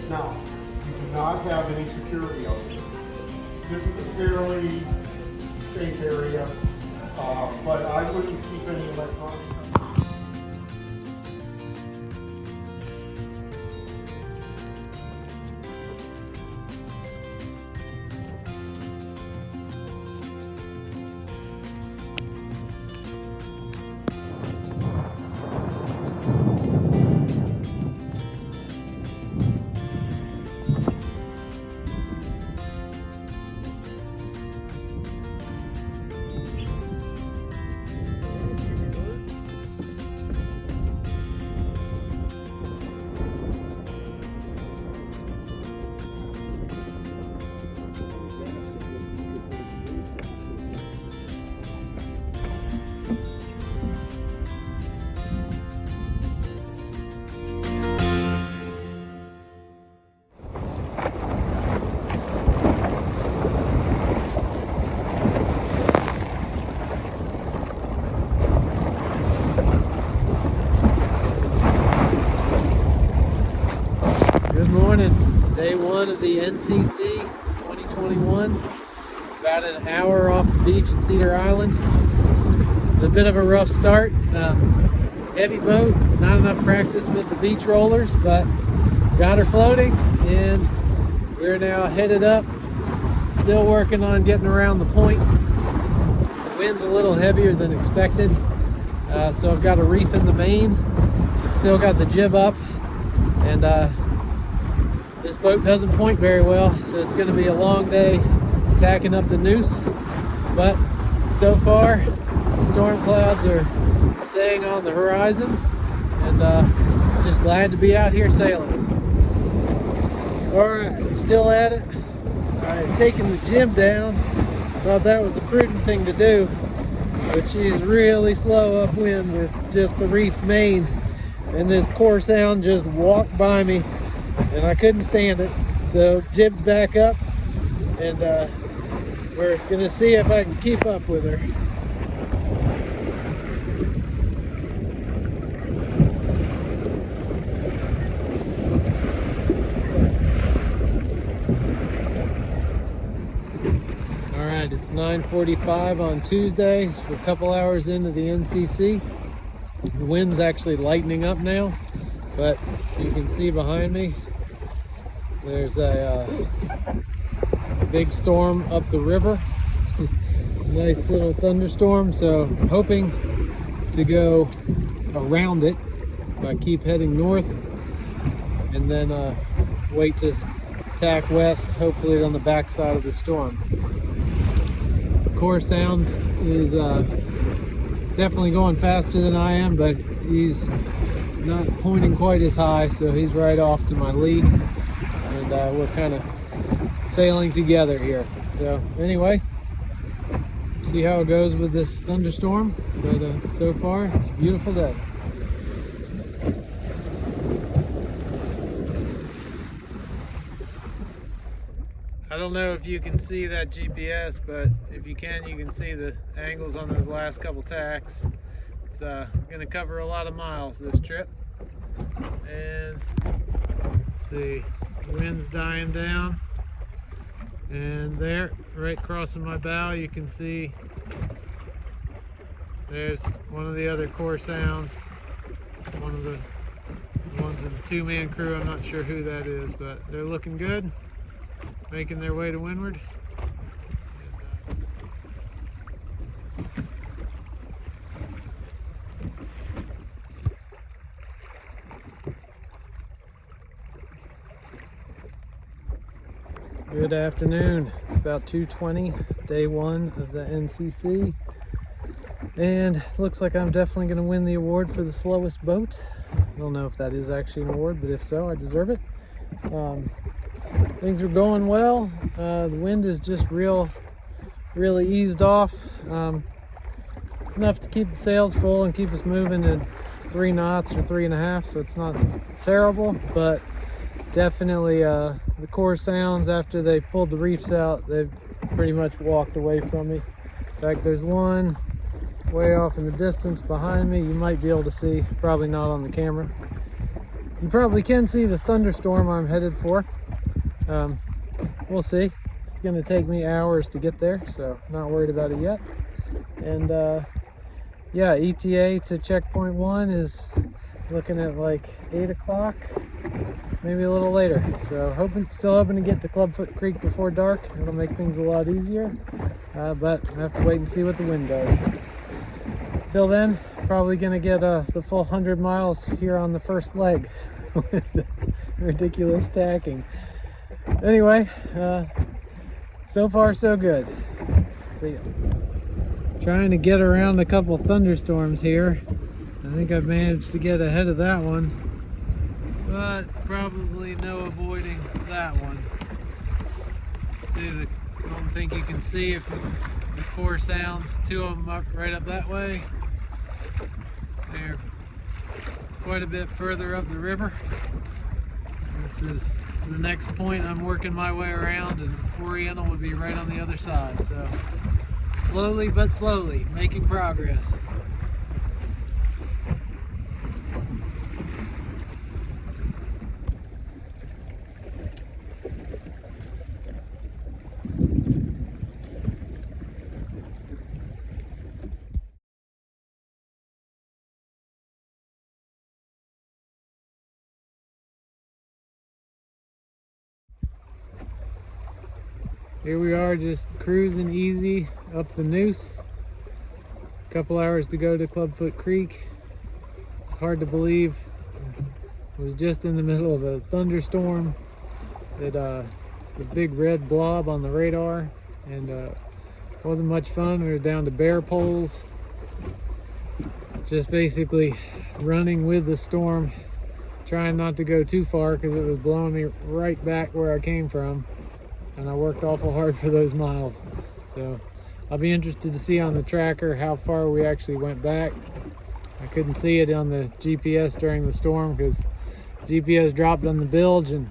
Now, you do not have any security out there. This is a fairly safe area, but I wouldn't keep any electronics. Day one of the NCC 2021. About an hour off the beach at Cedar Island. It's a bit of a rough start. Heavy boat, not enough practice with the beach rollers, but got her floating and we're now headed up. Still working on getting around the point. The wind's a little heavier than expected, so I've got a reef in the main. Still got the jib up, and this boat doesn't point very well, so it's going to be a long day tacking up the noose. But so far, storm clouds are staying on the horizon, and just glad to be out here sailing. Alright, still at it. I had taken the jib down, thought that was the prudent thing to do, but she's really slow upwind with just the reefed main, and this core sound just walked by me and I couldn't stand it. So jib's back up, and we're gonna see if I can keep up with her. All right, it's 9:45 on Tuesday. So we're a couple hours into the NCC. The wind's actually lightening up now, but you can see behind me there's a big storm up the river. Nice little thunderstorm, so I'm hoping to go around it if I keep heading north, and then wait to tack west, hopefully on the backside of the storm. Core sound is definitely going faster than I am, but he's not pointing quite as high, so he's right off to my lee, and we're kind of sailing together here. So anyway, see how it goes with this thunderstorm, but so far it's a beautiful day. I don't know if you can see that GPS, but if you can see the angles on those last couple tacks. It's going to cover a lot of miles this trip. And let's see, wind's dying down, and there, right crossing my bow, you can see there's one of the other core sounds. It's one of the ones with the two-man crew. I'm not sure who that is, but they're looking good, making their way to windward. Good afternoon. It's about 2:20, day one of the NCC, and looks like I'm definitely going to win the award for the slowest boat. I don't know if that is actually an award, but if so, I deserve it. Things are going well. The wind is just really eased off. It's enough to keep the sails full and keep us moving at 3 knots or 3.5, so it's not terrible, but definitely the core sounds after they pulled the reefs out, they've pretty much walked away from me. In fact, there's one way off in the distance behind me. You might be able to see, probably not on the camera. You probably can see the thunderstorm I'm headed for. We'll see. It's gonna take me hours to get there, so not worried about it yet. And yeah, ETA to checkpoint 1 is looking at like 8 o'clock, maybe a little later. So still hoping to get to Clubfoot Creek before dark. It'll make things a lot easier, but I have to wait and see what the wind does. Till then, probably gonna get the full 100 miles here on the first leg with the ridiculous tacking. Anyway, so far so good. See ya. Trying to get around a couple thunderstorms here. I think I've managed to get ahead of that one, but probably no avoiding that one. I don't think you can see if the core sounds. Two of them up right up that way. They're quite a bit further up the river. This is the next point I'm working my way around, and Oriental would be right on the other side. So slowly but slowly making progress. Here we are, just cruising easy up the Noose. A couple hours to go to Clubfoot Creek. It's hard to believe it was just in the middle of a thunderstorm that the big red blob on the radar, and it wasn't much fun. We were down to bare poles, just basically running with the storm, trying not to go too far because it was blowing me right back where I came from. And I worked awful hard for those miles. So I'll be interested to see on the tracker how far we actually went back. I couldn't see it on the GPS during the storm because GPS dropped on the bilge, and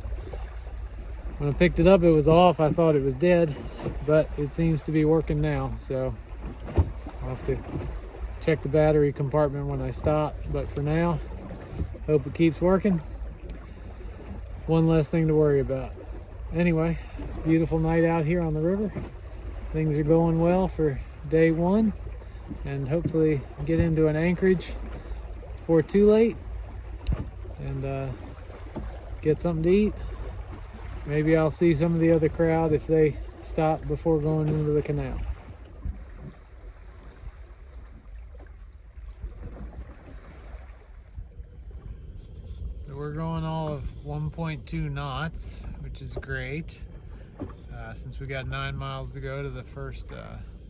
when I picked it up it was off. I thought it was dead, but it seems to be working now. So I'll have to check the battery compartment when I stop, but for now, hope it keeps working. One less thing to worry about. Anyway, it's a beautiful night out here on the river. Things are going well for day 1, and hopefully get into an anchorage before too late and get something to eat. Maybe I'll see some of the other crowd if they stop before going into the canal. So we're going all of 1.2 knots, which is great, since we got 9 miles to go to the first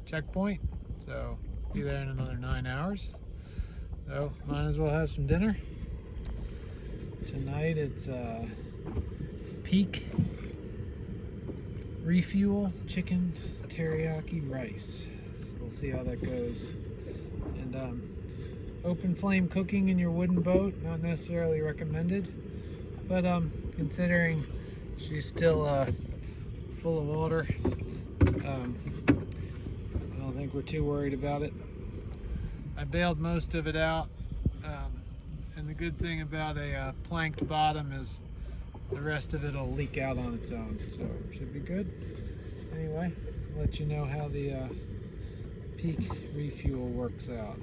checkpoint. So be there in another 9 hours. So might as well have some dinner. Tonight it's Peak Refuel chicken teriyaki rice. So we'll see how that goes. And open flame cooking in your wooden boat, not necessarily recommended, but considering she's still full of water, I don't think we're too worried about it. I bailed most of it out, and the good thing about a planked bottom is the rest of it will leak out on its own, so it should be good. Anyway, I'll let you know how the Peak Refuel works out.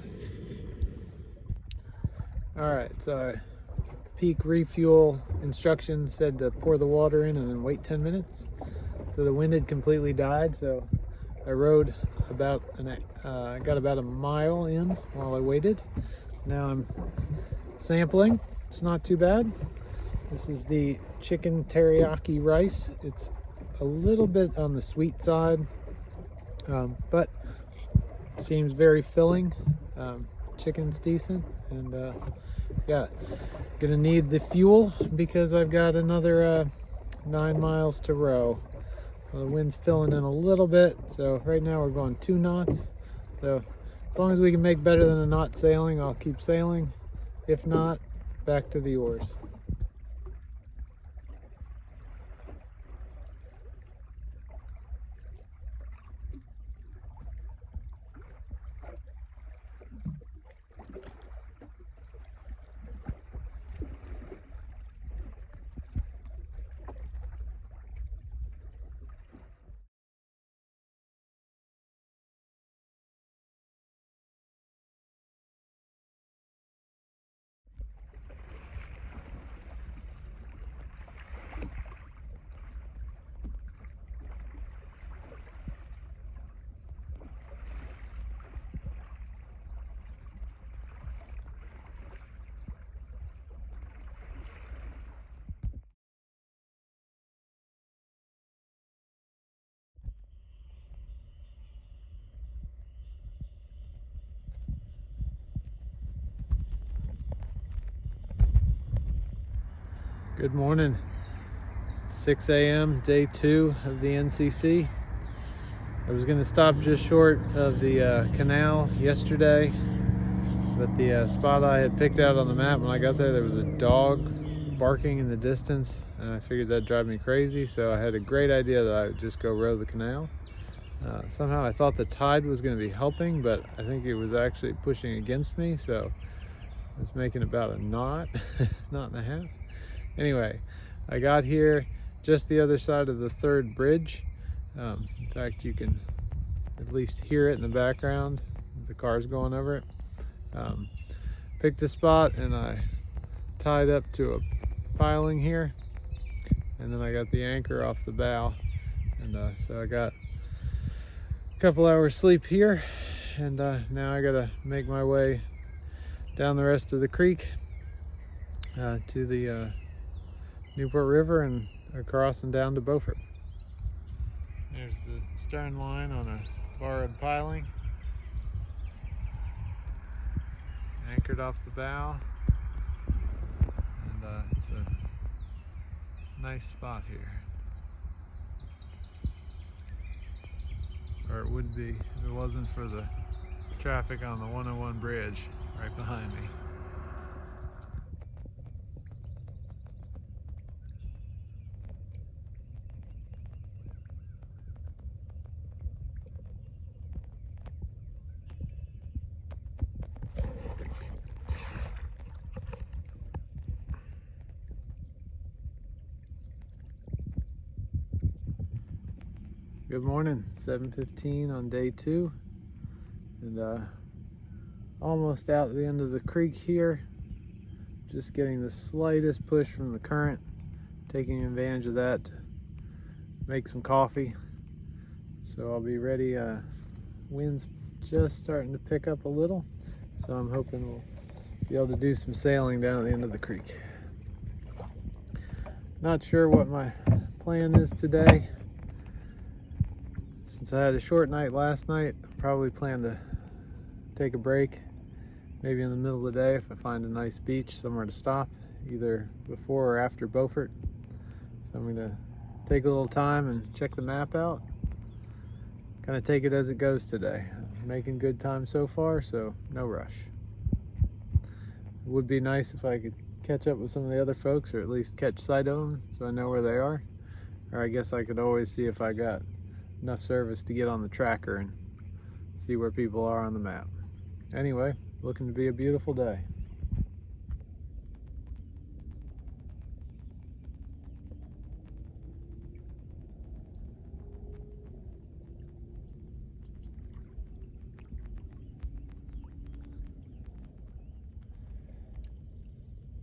Alright, so Peak Refuel instructions said to pour the water in and then wait 10 minutes. So the wind had completely died, so I rode about got about a mile in while I waited. Now I'm sampling. It's not too bad. This is the chicken teriyaki rice. It's a little bit on the sweet side, but seems very filling. Chicken's decent, and yeah, gonna need the fuel because I've got another 9 miles to row. The wind's filling in a little bit, so right now we're going 2 knots. So as long as we can make better than a knot sailing, I'll keep sailing. If not, back to the oars. Good morning. It's 6 a.m. day 2 of the NCC. I was going to stop just short of the canal yesterday, but the spot I had picked out on the map when I got there was a dog barking in the distance, and I figured that'd drive me crazy, so I had a great idea that I would just go row the canal. Somehow I thought the tide was going to be helping, but I think it was actually pushing against me, so I was making about a knot, knot and a half. Anyway, I got here just the other side of the third bridge. In fact, you can at least hear it in the background. The car's going over it. Picked the spot and I tied up to a piling here, and then I got the anchor off the bow, and so I got a couple hours sleep here, and now I gotta make my way down the rest of the creek to the Newport River and across and down to Beaufort. There's the stern line on a borrowed piling, anchored off the bow, and it's a nice spot here, or it would be if it wasn't for the traffic on the 101 bridge right behind me. Good morning, 7:15 on day 2, and almost out at the end of the creek here. Just getting the slightest push from the current, taking advantage of that to make some coffee. So I'll be ready. Wind's just starting to pick up a little, so I'm hoping we'll be able to do some sailing down at the end of the creek. Not sure what my plan is today. Since I had a short night last night, I probably plan to take a break, maybe in the middle of the day if I find a nice beach somewhere to stop, either before or after Beaufort. So I'm going to take a little time and check the map out, kind of take it as it goes today. I'm making good time so far, so no rush. It would be nice if I could catch up with some of the other folks, or at least catch sight of them so I know where they are. Or I guess I could always see if I got enough service to get on the tracker and see where people are on the map. Anyway, looking to be a beautiful day.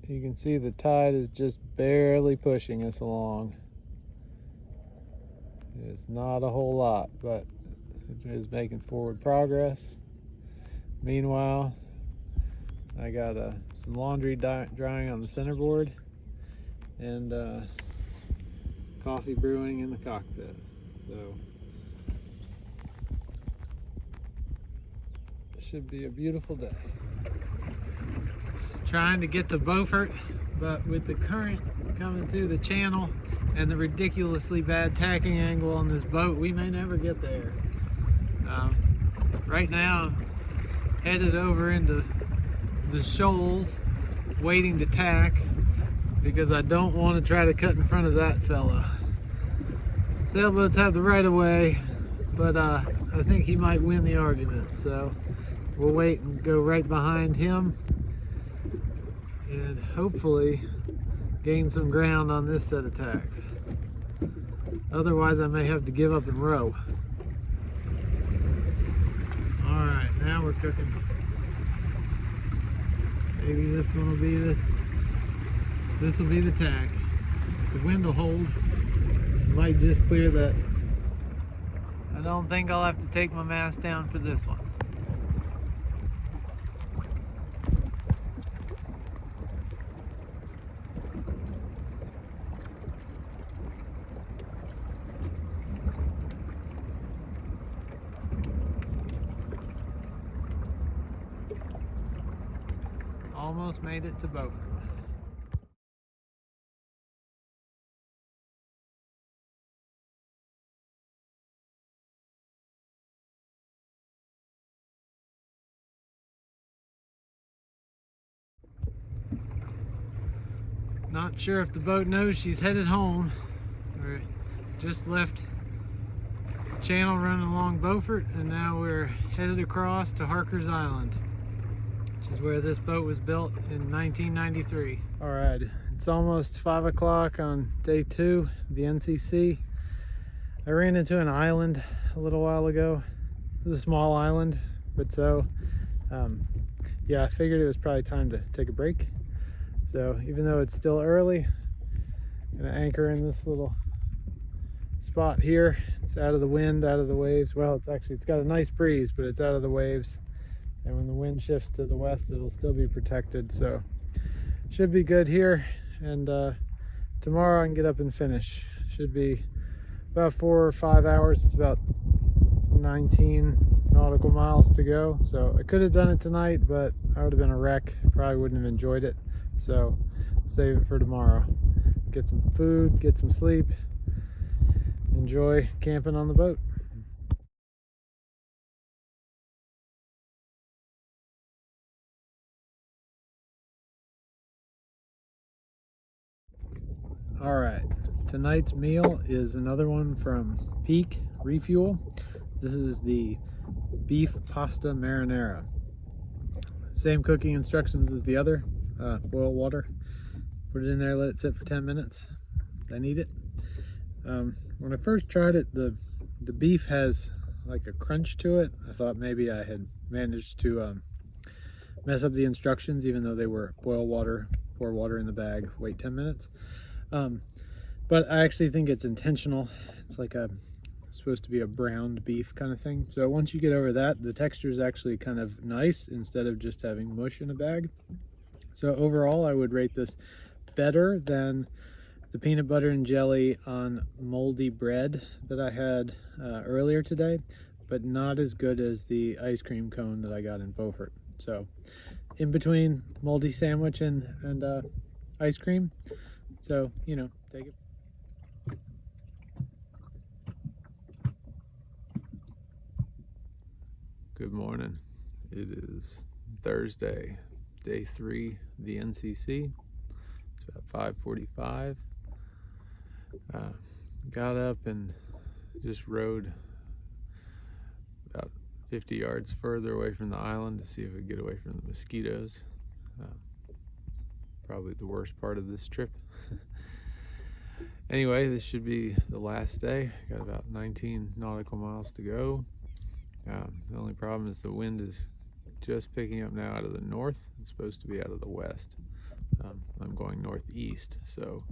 You can see the tide is just barely pushing us along. It's not a whole lot, but it is making forward progress. Meanwhile, I got some laundry drying on the centerboard, and coffee brewing in the cockpit. So it should be a beautiful day. Trying to get to Beaufort, but with the current coming through the channel and the ridiculously bad tacking angle on this boat, we may never get there. Right now I'm headed over into the shoals waiting to tack, because I don't want to try to cut in front of that fella. Sailboats have the right of way, but I think he might win the argument, so we'll wait and go right behind him and hopefully gain some ground on this set of tacks. Otherwise I may have to give up and row. Alright, now we're cooking. Maybe this one will be the tack. If the wind will hold, it might just clear that. I don't think I'll have to take my mast down for this one. Almost made it to Beaufort. Not sure if the boat knows she's headed home. We just left channel running along Beaufort, and now we're headed across to Harker's Island, which is where this boat was built in 1993. All right, it's almost 5 o'clock on day 2 of the NCC. I ran into an island a little while ago. It was a small island, but yeah, I figured it was probably time to take a break. So even though it's still early, I'm gonna anchor in this little spot here. It's out of the wind, out of the waves. Well, it's got a nice breeze, but it's out of the waves. And when the wind shifts to the west, it'll still be protected. So should be good here. And tomorrow I can get up and finish. Should be about 4 or 5 hours. It's about 19 nautical miles to go. So I could have done it tonight, but I would have been a wreck. Probably wouldn't have enjoyed it. So save it for tomorrow. Get some food, get some sleep, enjoy camping on the boat. All right, tonight's meal is another one from Peak Refuel. This is the beef pasta marinara. Same cooking instructions as the other. Boil water, put it in there, let it sit for 10 minutes, then eat it. When I first tried it, the beef has like a crunch to it. I thought maybe I had managed to mess up the instructions, even though they were boil water, pour water in the bag, wait 10 minutes. But I actually think it's intentional. It's like supposed to be a browned beef kind of thing. So once you get over that, the texture is actually kind of nice instead of just having mush in a bag. So overall, I would rate this better than the peanut butter and jelly on moldy bread that I had earlier today, but not as good as the ice cream cone that I got in Beaufort. So in between moldy sandwich and ice cream. So, you know, take it. Good morning. It is Thursday, day 3 of the NCC. It's about 5:45. Got up and just rode about 50 yards further away from the island to see if we could get away from the mosquitoes. Probably the worst part of this trip. Anyway, this should be the last day. Got about 19 nautical miles to go. The only problem is the wind is just picking up now out of the north. It's supposed to be out of the west. I'm going northeast, so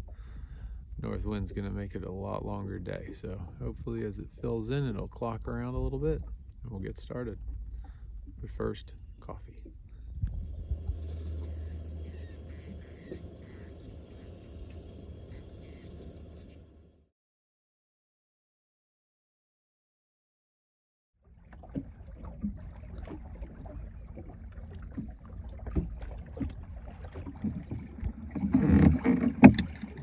north wind's gonna make it a lot longer day. So hopefully as it fills in, it'll clock around a little bit and we'll get started. But first, coffee.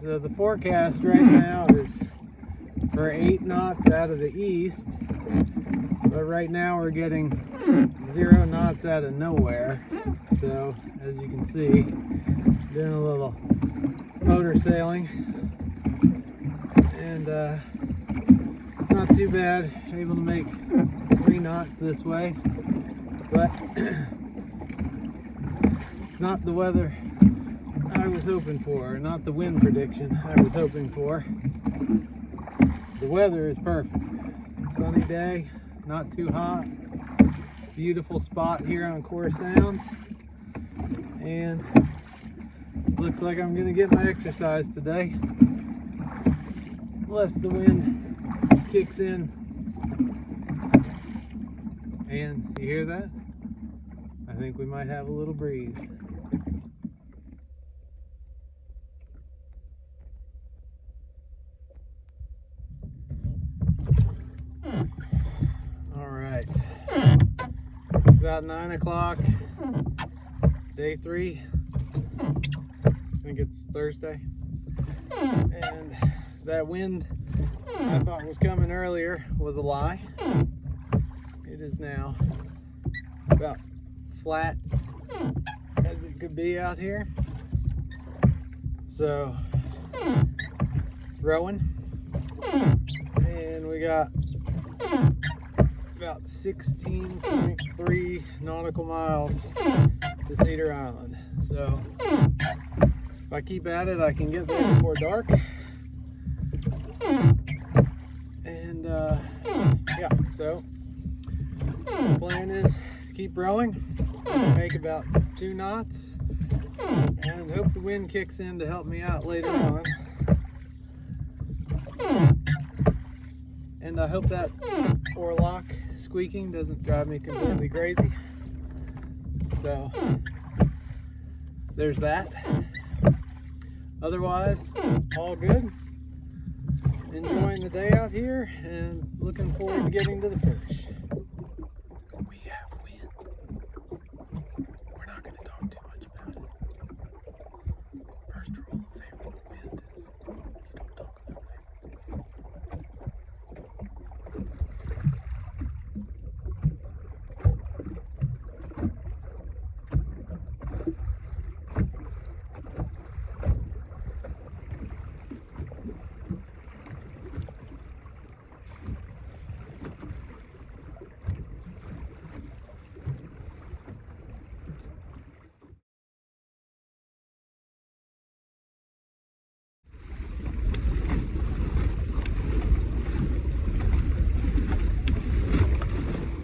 So the forecast right now is for 8 knots out of the east, but right now we're getting 0 knots out of nowhere. So as you can see, doing a little motor sailing, and it's not too bad. Able to make 3 knots this way, but it's not the weather I was hoping for, not the wind prediction I was hoping for. The weather is perfect. Sunny day, not too hot. Beautiful spot here on Core Sound. And looks like I'm gonna get my exercise today. Unless the wind kicks in. And you hear that? I think we might have a little breeze. About 9 o'clock, day 3. I think it's Thursday. And that wind I thought was coming earlier was a lie. It is now about flat as it could be out here. So, rowing, and we got about 16.3 nautical miles to Cedar Island. So, if I keep at it, I can get there before dark. And yeah, so the plan is to keep rowing, make about 2 knots, and hope the wind kicks in to help me out later on. And I hope that oarlock squeaking doesn't drive me completely crazy. So there's that. Otherwise, all good. Enjoying the day out here and looking forward to getting to the finish. We have wind. We're not going to talk too much about it. First rule of favorable wind is you don't talk about favorable wind.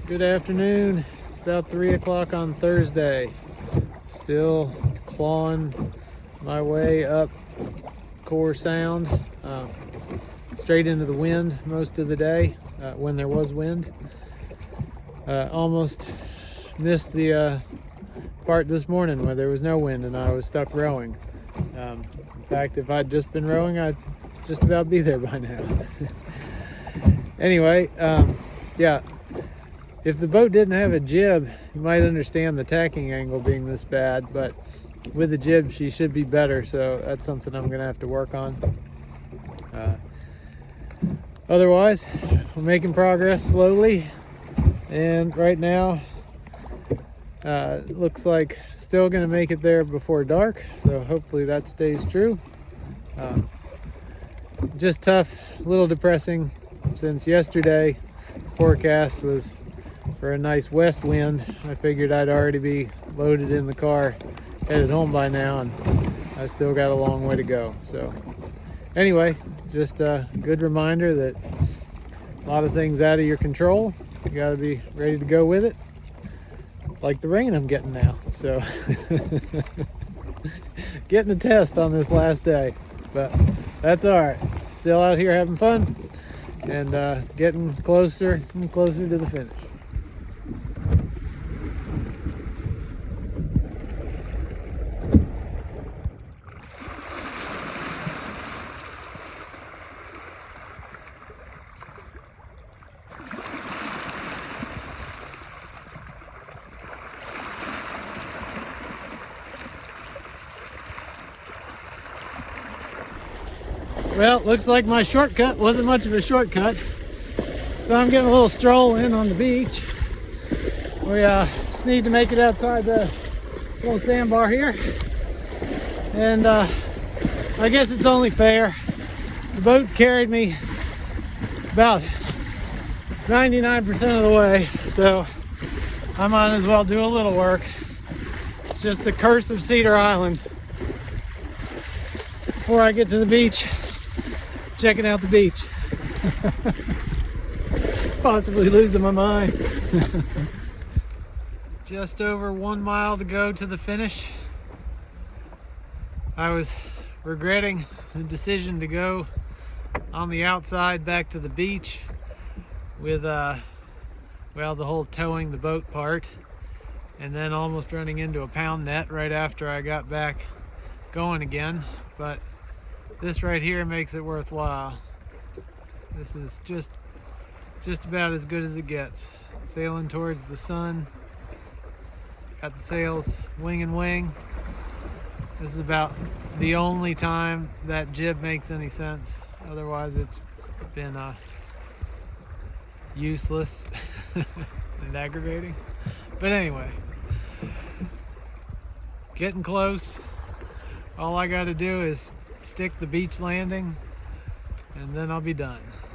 Good afternoon. It's about 3 o'clock on Thursday. Still clawing my way up Core Sound, straight into the wind most of the day when there was wind. Almost missed the part this morning where there was no wind and I was stuck rowing. In fact, if I'd just been rowing, I'd just about be there by now. Anyway, yeah. If the boat didn't have a jib, you might understand the tacking angle being this bad, but with the jib, she should be better, so that's something I'm going to have to work on. Otherwise, we're making progress slowly, and right now, looks like still going to make it there before dark, so hopefully that stays true. Just tough, a little depressing, since yesterday the forecast was for a nice west wind. I figured I'd already be loaded in the car, headed home by now, and I still got a long way to go. So anyway, just a good reminder that a lot of things out of your control. You got to be ready to go with it, like the rain I'm getting now. So getting a test on this last day, but that's all right. Still out here having fun and getting closer and closer to the finish. Well, looks like my shortcut wasn't much of a shortcut, so I'm getting a little stroll in on the beach. We just need to make it outside the little sandbar here, and I guess it's only fair. The boat carried me about 99% of the way, so I might as well do a little work. It's just the curse of Cedar Island. Before I get to the beach, checking out the beach. Possibly losing my mind. Just over 1 mile to go to the finish. I was regretting the decision to go on the outside back to the beach with well, the whole towing the boat part, and then almost running into a pound net right after I got back going again. But this right here makes it worthwhile. This is just about as good as it gets. Sailing towards the sun. Got the sails wing and wing. This is about the only time that jib makes any sense. Otherwise it's been useless and aggravating. But anyway, getting close. All I got to do is stick the beach landing, and then I'll be done.